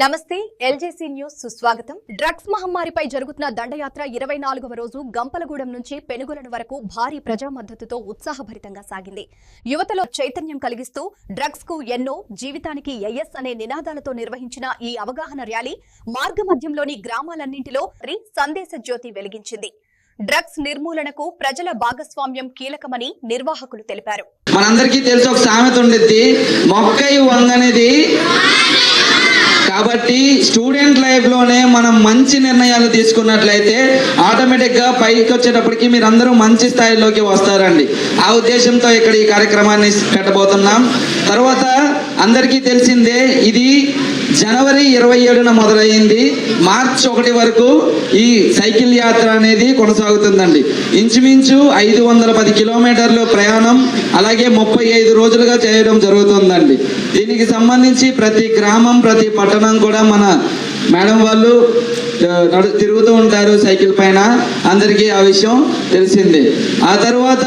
నమస్తే ఎల్జేసీ న్యూస్ సుస్వాగతం. డ్రగ్స్ మహమ్మారిపై జరుగుతున్న దండయాత్ర 24వ రోజు గంపలగూడెం నుంచి పెనుగొలను వరకు భారీ ప్రజా మద్దతుతో ఉత్సాహభరితంగా సాగింది. యువతలో చైతన్యం కలిగిస్తూ డ్రగ్స్ కు ఎన్నో, జీవితానికి ఎస్ అనే నినాదాలతో నిర్వహించిన ఈ అవగాహన ర్యాలీ మార్గమధ్యంలోని గ్రామాలన్నింటిలో సందేశ జ్యోతి వెలిగించింది. డ్రగ్స్ నిర్మూలనకు ప్రజల భాగస్వామ్యం కీలకమని నిర్వాహకులు తెలిపారు. మనందరికీ తెలిసి ఒక సామెత ఉండిద్ది, మొక్కై వంగనేది. కాబట్టి స్టూడెంట్ లైఫ్ లోనే మనం మంచి నిర్ణయాలు తీసుకున్నట్లయితే ఆటోమేటిక్ గా పైకి వచ్చేటప్పటికి మీరందరూ మంచి స్థాయిలోకి వస్తారండి. ఆ ఉద్దేశంతో ఇక్కడ ఈ కార్యక్రమాన్ని పెట్టబోతున్నాం. తర్వాత అందరికీ తెలిసిందే, ఇది జనవరి 27న మొదలైంది. మార్చి 1 వరకు ఈ సైకిల్ యాత్ర అనేది కొనసాగుతుందండి. ఇంచుమించు 510 కిలోమీటర్లు ప్రయాణం, అలాగే 35 రోజులుగా చేయడం జరుగుతుందండి. దీనికి సంబంధించి ప్రతి గ్రామం, ప్రతి పట్టణం కూడా మన మేడం వాళ్ళు తిరుగుతూ ఉంటారు సైకిల్ పైన. అందరికీ ఆ విషయం తెలిసిందే. ఆ తర్వాత